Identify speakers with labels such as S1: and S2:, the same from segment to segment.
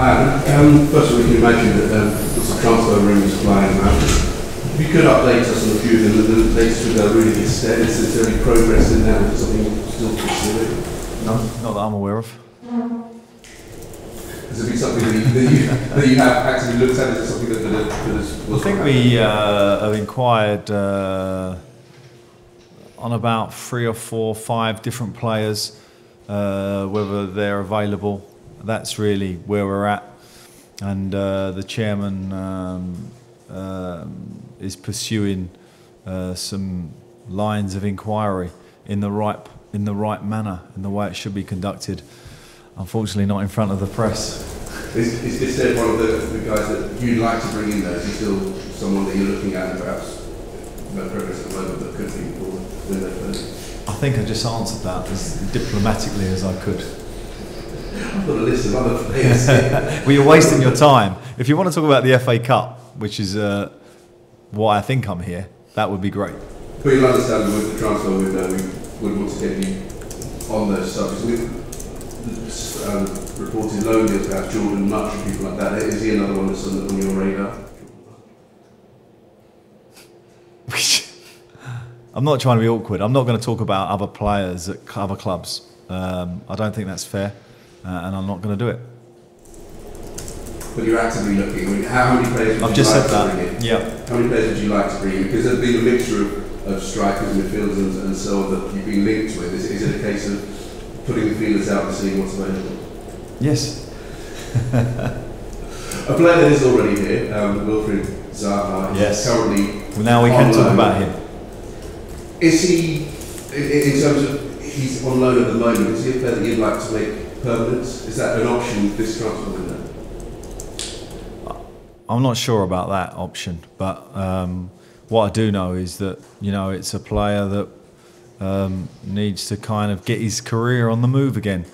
S1: First of all, we can imagine that there's a transfer rumours flying around. If you could update us on a few of them, the latest with really good stead. Is there any progress in that, or something still pursuing?
S2: No, not that I'm aware of.
S1: Has there been something that you have actively looked at? Is it something that has...
S2: I think we have inquired on about 3 or 4, 5 different players, whether they're available. That's really where we're at. And the chairman is pursuing some lines of inquiry in the right manner, in the way it should be conducted. Unfortunately, not in front of the press.
S1: Is this one of the guys that you'd like to bring in there? Is he still someone that you're looking at and perhaps no progress at the moment that could be for win their first?
S2: I think I just answered that as diplomatically as I could.
S1: I've got a list of other players.
S2: Well, you're wasting your time. If you want to talk about the FA Cup, which is why I think I'm here, that would be great.
S1: But you'll understand with the transfer window, we would want to get you on those subjects. Reported loan deals, perhaps Jordan Much and people like that. Is he another one that's on your radar?
S2: I'm not trying to be awkward. I'm not going to talk about other players at other clubs. I don't think that's fair, and I'm not going to do it.
S1: But you're actively looking. I mean, how many players would you like to bring in?
S2: Yeah.
S1: How many players would you like to bring in? Because there's been a mixture of strikers, midfielders, and so on that you've been linked with. Is it a case of putting the feelers out and seeing what's available?
S2: Yes.
S1: A player that is already here, Wilfried Zaha,
S2: yes.
S1: Currently.
S2: Well, now we can talk about him.
S1: Is he, in terms of he's on loan at the moment, is he a player that you'd like to make permanent? Is that an option this transfer window?
S2: I'm not sure about that option, but what I do know is that it's a player that needs to kind of get his career on the move again.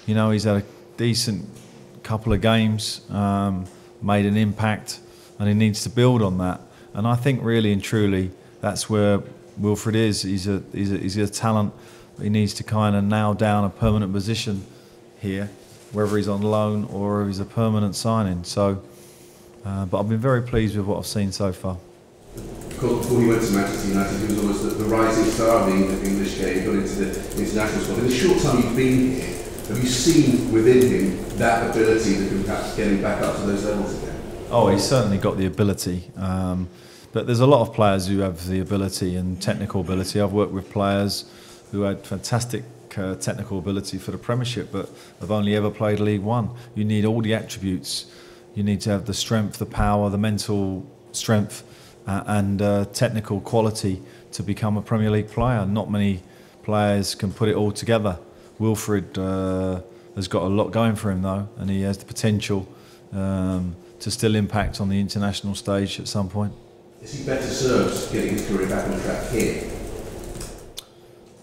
S2: He's had a decent couple of games, made an impact, and he needs to build on that. And I think really and truly that's where Wilfried is. He's a talent. He needs to kind of nail down a permanent position here, whether he's on loan or if he's a permanent signing. So, but I've been very pleased with what I've seen so far.
S1: Because before he went to Manchester United, he was almost the rising star of the English game. He got into the international squad. In the short time you've been here, have you seen within him that ability that can perhaps get him back up to those levels again?
S2: Oh, he's certainly got the ability. But there's a lot of players who have the ability and technical ability. I've worked with players who had fantastic technical ability for the Premiership, but have only ever played League One. You need all the attributes. You need to have the strength, the power, the mental strength, and technical quality to become a Premier League player. Not many players can put it all together. Wilfried has got a lot going for him though, and he has the potential to still impact on the international stage at some point.
S1: Is he better served getting his career back on track here?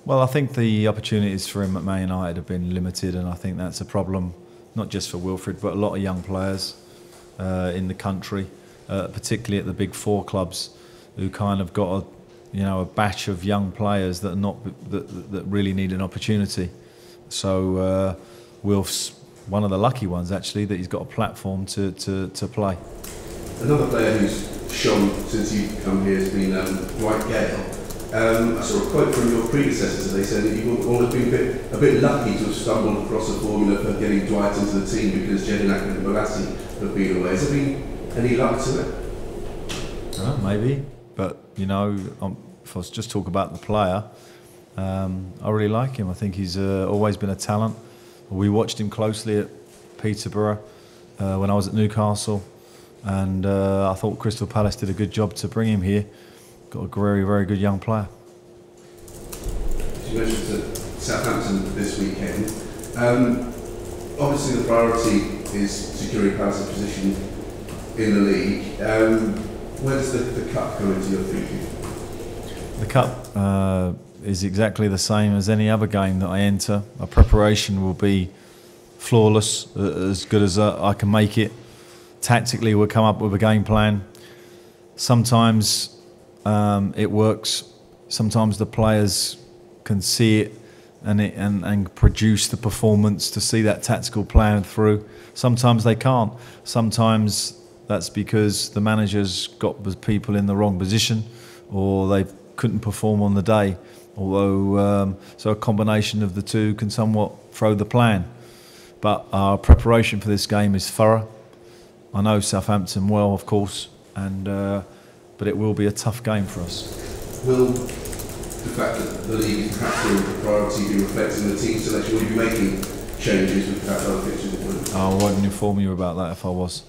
S2: Well, I think the opportunities for him at Man United have been limited, and I think that's a problem, not just for Wilfried, but a lot of young players in the country, particularly at the big 4 clubs, who kind of got a batch of young players that that really need an opportunity. So Wilf's one of the lucky ones actually that he's got a platform to play.
S1: Another player who's shone since you've come here has been Dwight Gayle. I saw a quote from your predecessors. They said that you've almost been a bit lucky to have stumbled across a formula for getting Dwight into the team because Jedinak and Balassi have been away. Has there been any luck to it?
S2: Maybe, but if I was just talk about the player, I really like him. I think he's always been a talent. We watched him closely at Peterborough when I was at Newcastle, and I thought Crystal Palace did a good job to bring him here. Got a very, very good young player.
S1: You mentioned Southampton this weekend. Obviously the priority is securing Palace's position in the league. Where does the cup come into your thinking?
S2: The cup is exactly the same as any other game that I enter. Our preparation will be flawless, as good as I can make it. Tactically, we'll come up with a game plan. Sometimes it works. Sometimes the players can see it and produce the performance, to see that tactical plan through. Sometimes they can't. Sometimes that's because the manager's got the people in the wrong position, or they couldn't perform on the day. Although, so a combination of the two can somewhat throw the plan. But our preparation for this game is thorough. I know Southampton well, of course, and but it will be a tough game for us.
S1: Will the fact that the league is perhaps a priority be reflected in the team selection? Will you be making changes with perhaps other fixtures included?
S2: I wouldn't inform you about that if I was.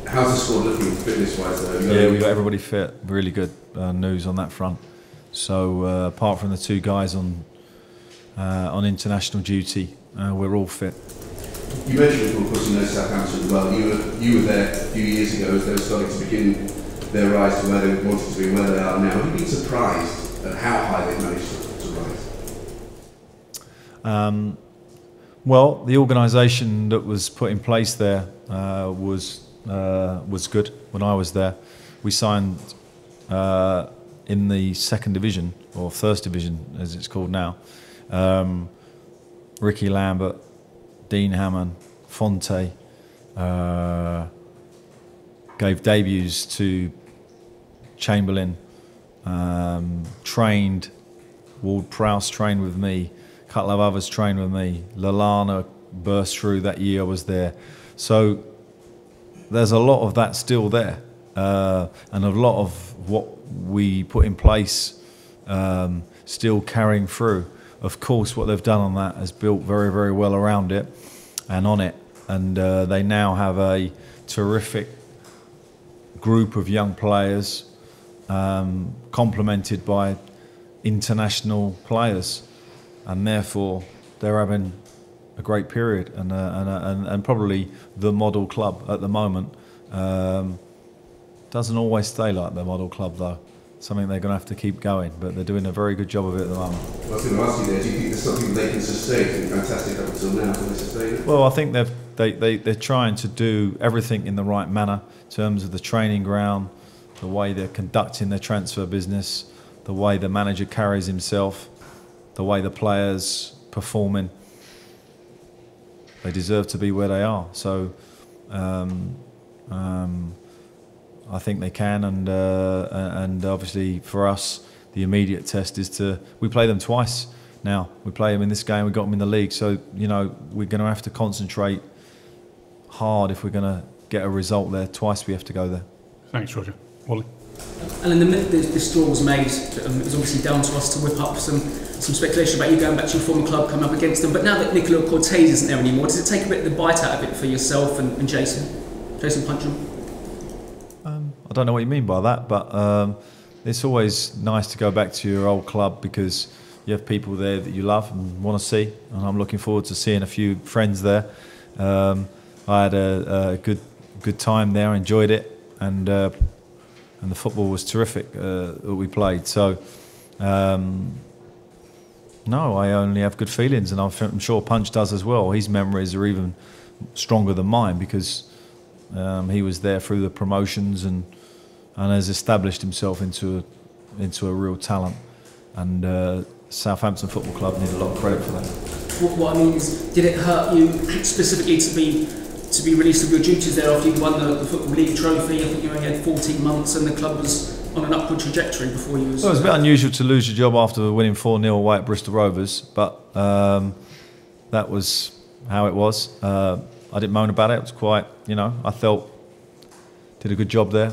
S1: How's the squad looking fitness-wise though?
S2: Yeah, we've got everybody fit, really good news on that front. So apart from the two guys on international duty, we're all fit.
S1: You mentioned, of course, you know Southampton well. You were there a few years ago as they were starting to begin their rise to where they wanted to be and where they are now. Have you been surprised at how high they've managed to rise?
S2: Well, the organisation that was put in place there was good when I was there. We signed in the second division, or first division as it's called now, Ricky Lambert, Dean Hammond, Fonte, gave debuts to Chamberlain, trained, Ward-Prowse trained with me, a couple of others trained with me, Lallana burst through that year I was there. So there's a lot of that still there, and a lot of what we put in place still carrying through. Of course, what they've done on that has built very, very well around it and on it, and they now have a terrific group of young players, complemented by international players, and therefore they're having a great period and probably the model club at the moment. Doesn't always stay like the model club though. Something they're going to have to keep going, but they're doing a very good job of it at the moment.
S1: Well, I was going to ask you there, do you think there's something they can sustain? It's been fantastic up until now, can they sustain it?
S2: Well, I think they're trying to do everything in the right manner in terms of the training ground, the way they're conducting their transfer business, the way the manager carries himself, the way the players performing. They deserve to be where they are. So I think they can, and obviously for us, the immediate test is we play them twice now. We play them in this game, we got them in the league, so you know we're going to have to concentrate hard if we're going to get a result there. Twice we have to go there.
S3: Thanks, Roger. Wally?
S4: And in the minute this draw was made, it was obviously down to us to whip up some speculation about you going back to your former club, coming up against them. But now that Nicola Cortez isn't there anymore, does it take a bit of the bite out of it for yourself and Jason Puncham?
S2: I don't know what you mean by that, but it's always nice to go back to your old club because you have people there that you love and want to see, and I'm looking forward to seeing a few friends there. I had a good time there, enjoyed it, and the football was terrific that we played. So no, I only have good feelings, and I'm sure Punch does as well. His memories are even stronger than mine because he was there through the promotions and has established himself into a real talent. And Southampton Football Club need a lot of credit for that.
S4: What I mean is, did it hurt you specifically to be released of your duties there after you'd won the Football League trophy? I think you only had 14 months and the club was on an upward trajectory before you was...
S2: Well, it was a bit unusual to lose your job after winning 4-0 away at Bristol Rovers, but that was how it was. I didn't moan about it. It was quite, I felt did a good job there.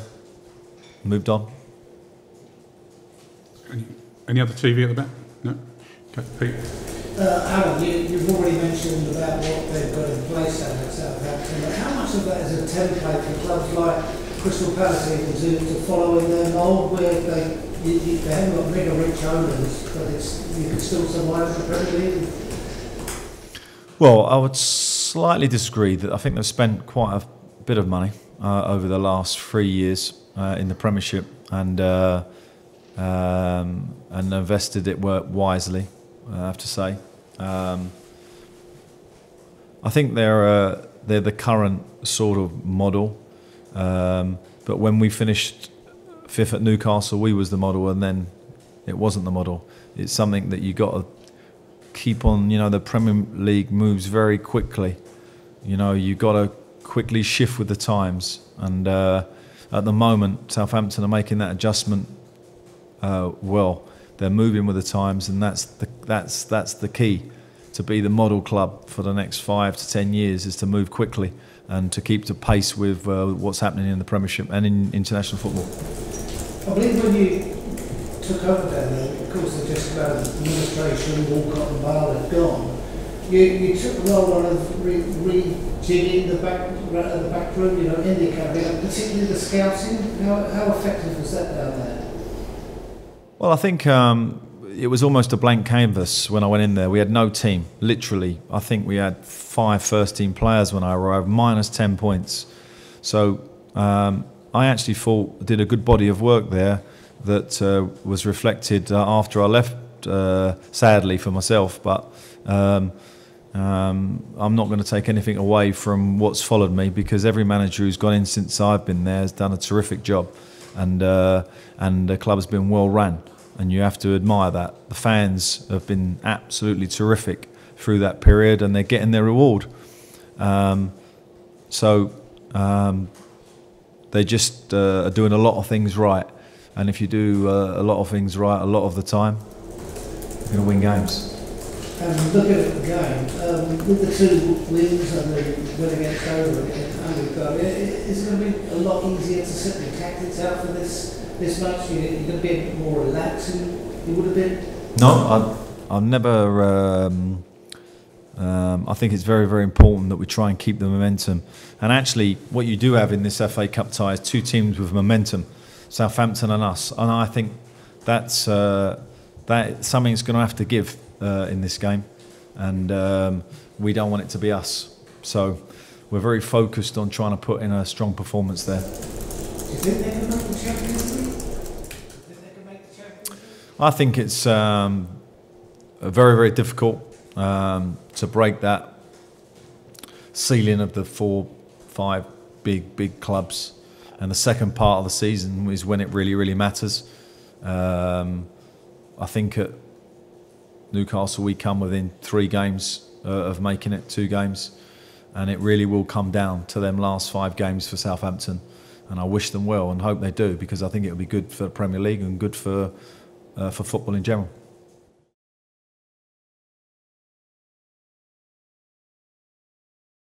S2: Moved on.
S3: Any other TV at the back? No? Okay, Pete.
S5: Alan, you've already mentioned about what they've got in place down at Southampton, but how much of that is a template for clubs like Crystal Palace even to follow in their mould, where they haven't got mega rich owners, but you can still survive the Premier League?
S2: Well, I would slightly disagree. That I think they've spent quite a bit of money over the last 3 years in the Premiership and invested it wisely, I have to say. I think they're the current sort of model, but when we finished 5th at Newcastle, we was the model, and then it wasn't the model. It's something that you got to keep on. You know, the Premier League moves very quickly. You know, you've got to quickly shift with the times. And at the moment, Southampton are making that adjustment well. They're moving with the times, and that's the key to be the model club for the next 5 to 10 years, is to move quickly and to keep the pace with what's happening in the Premiership and in international football.
S5: I believe when you took over down there, of course, the just about administration, Walcott and Bale had gone. You took the role on of rejigging the back room, you know, in the academy, and particularly the scouting. How effective was that down there?
S2: Well, I think it was almost a blank canvas when I went in there. We had no team, literally. I think we had 5 first-team players when I arrived, minus 10 points. So I actually did a good body of work there that was reflected after I left, sadly for myself. But I'm not going to take anything away from what's followed me, because every manager who's gone in since I've been there has done a terrific job, and the club has been well run, and you have to admire that. The fans have been absolutely terrific through that period, and they're getting their reward. They just are doing a lot of things right, and if you do a lot of things right a lot of the time, you're going to win games.
S5: And looking at the game, with the 2 wins and the win against Over, is it going to be a lot easier to set the tactics out for this match? You're going to be a bit more relaxed than you would have been?
S2: No, I've never. I think it's very, very important that we try and keep the momentum. And actually, what you do have in this FA Cup tie is 2 teams with momentum, Southampton and us. And I think that's something's going to have to give in this game, and we don't want it to be us. So we're very focused on trying to put in a strong performance there.
S5: Do you think they can make the Champions League?
S2: I think it's very, very difficult to break that ceiling of the 4-5 big clubs, and the second part of the season is when it really, really matters. I think at Newcastle we come within 3 games of making it, 2 games, and it really will come down to them last 5 games for Southampton, and I wish them well and hope they do, because I think it will be good for the Premier League and good for football in general.